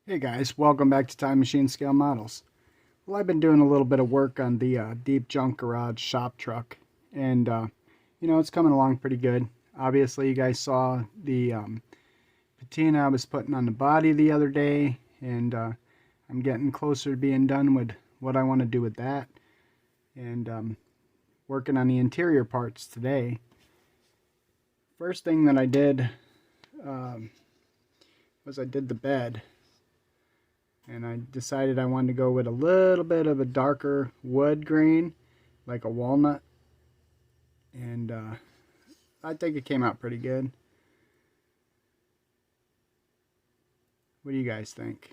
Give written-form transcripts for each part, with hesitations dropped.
Hey guys, welcome back to Time Machine Scale Models. Well, I've been doing a little bit of work on the deep junk garage shop truck, and it's coming along pretty good. Obviously, you guys saw the patina I was putting on the body the other day, and I'm getting closer to being done with what I want to do with that, and working on the interior parts today. First thing that I did was I did the bed. And I decided I wanted to go with a little bit of a darker wood grain, like a walnut. And I think it came out pretty good. What do you guys think?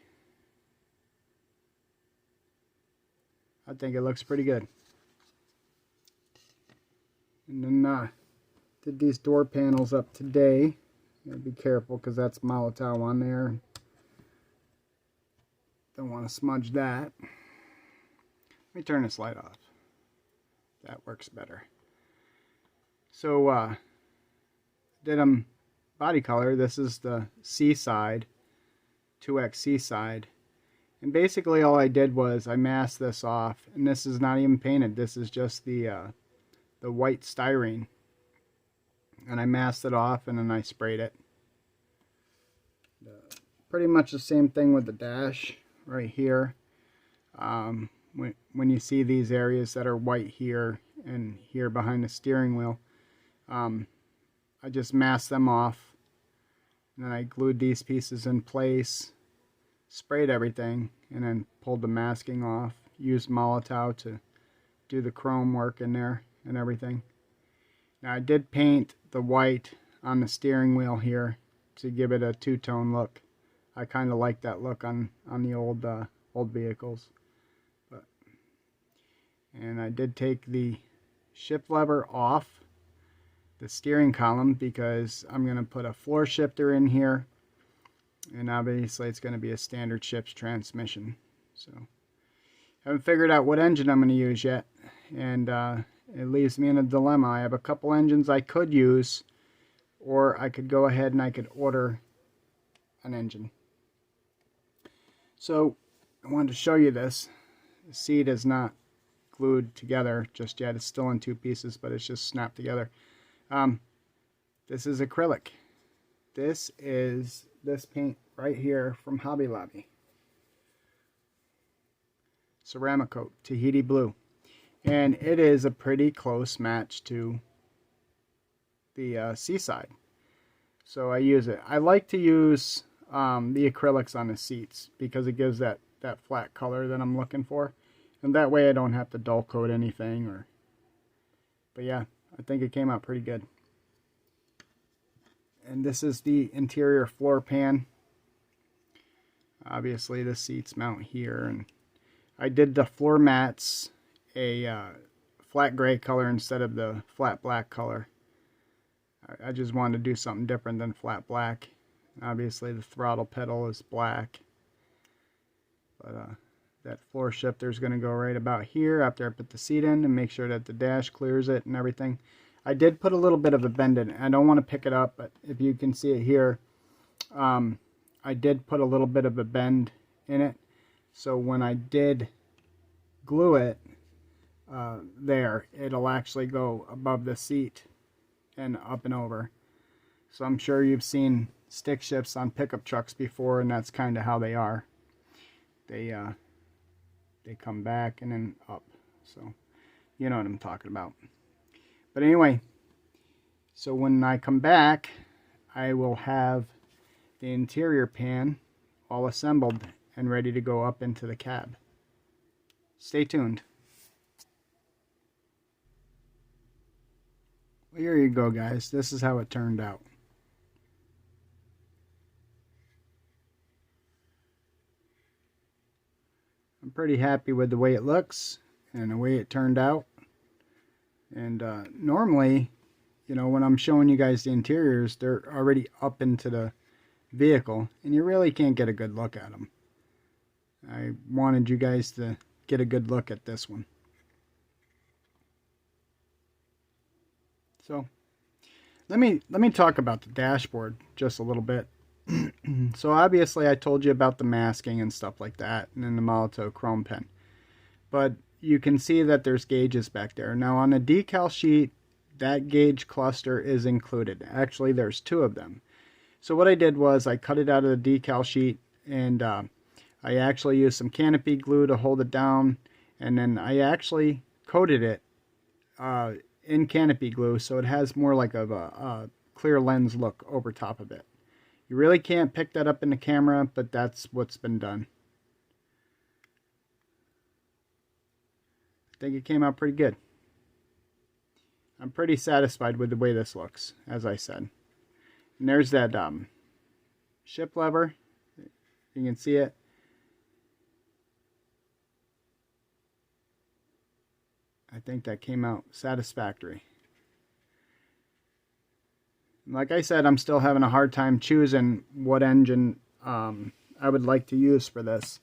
I think it looks pretty good. And then did these door panels up today. Gotta be careful because that's Molotow on there. Don't want to smudge that. Let me turn this light off. That works better. So, did them body color. This is the C side, 2X C side. And basically all I did was I masked this off. And this is not even painted. This is just the white styrene. And I masked it off and then I sprayed it. Pretty much the same thing with the dash. Right here, when you see these areas that are white here and here behind the steering wheel, I just masked them off, and then I glued these pieces in place, sprayed everything, and then pulled the masking off, used Molotow to do the chrome work in there and everything. Now I did paint the white on the steering wheel here to give it a two-tone look. I kind of like that look on the old vehicles, and I did take the shift lever off the steering column because I'm going to put a floor shifter in here, and obviously it's going to be a standard shifts transmission. So haven't figured out what engine I'm going to use yet, and it leaves me in a dilemma. I have a couple engines I could use, or I could go ahead and I could order an engine. So I wanted to show you this. The seat is not glued together just yet. It's still in two pieces, but it's just snapped together. This is acrylic. This is this paint right here from Hobby Lobby. Ceramic coat, Tahiti blue. And it is a pretty close match to the Seaside. So I use it. I like to use the acrylics on the seats because it gives that flat color that I'm looking for, and that way I don't have to dull coat anything. But yeah, I think it came out pretty good. And this is the interior floor pan. Obviously the seats mount here, and I did the floor mats a flat gray color instead of the flat black color. I just wanted to do something different than flat black. Obviously the throttle pedal is black, but that floor shifter is going to go right about here after I put the seat in, and make sure that the dash clears it and everything. I did put a little bit of a bend in it. I don't want to pick it up, but if you can see it here, I did put a little bit of a bend in it, so when I did glue it there, it'll actually go above the seat and up and over. So I'm sure you've seen stick shifts on pickup trucks before, and that's kind of how they are. They come back and then up. So you know what I'm talking about. But anyway, so when I come back, I will have the interior pan all assembled and ready to go up into the cab. Stay tuned. Well, here you go, guys. This is how it turned out. I'm pretty happy with the way it looks and the way it turned out. And normally, when I'm showing you guys the interiors, they're already up into the vehicle, and you really can't get a good look at them. I wanted you guys to get a good look at this one. So let me talk about the dashboard just a little bit. So obviously I told you about the masking and stuff like that, and then the Molotow chrome pen. But you can see that there's gauges back there. Now on the decal sheet, that gauge cluster is included. Actually, there's two of them. So what I did was I cut it out of the decal sheet, and I actually used some canopy glue to hold it down, and then I actually coated it in canopy glue so it has more like a clear lens look over top of it. You really can't pick that up in the camera, but that's what's been done. I think it came out pretty good. I'm pretty satisfied with the way this looks, as I said. And there's that ship lever. You can see it. I think that came out satisfactory. Like I said, I'm still having a hard time choosing what engine I would like to use for this.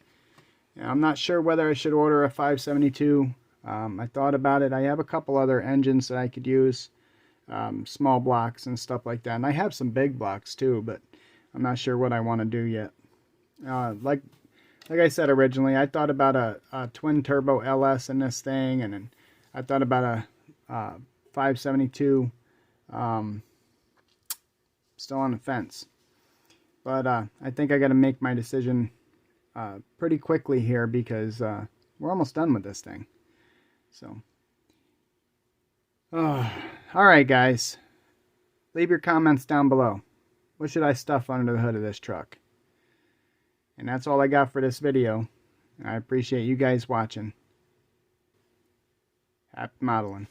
I'm not sure whether I should order a 572. I thought about it. I have a couple other engines that I could use, small blocks and stuff like that. And I have some big blocks too, but I'm not sure what I want to do yet. Like I said originally, I thought about a twin turbo LS in this thing, and then I thought about a 572. Still on the fence, but I think I got to make my decision pretty quickly here, because we're almost done with this thing. So alright guys, leave your comments down below. What should I stuff under the hood of this truck? And that's all I got for this video. I appreciate you guys watching. Happy modeling.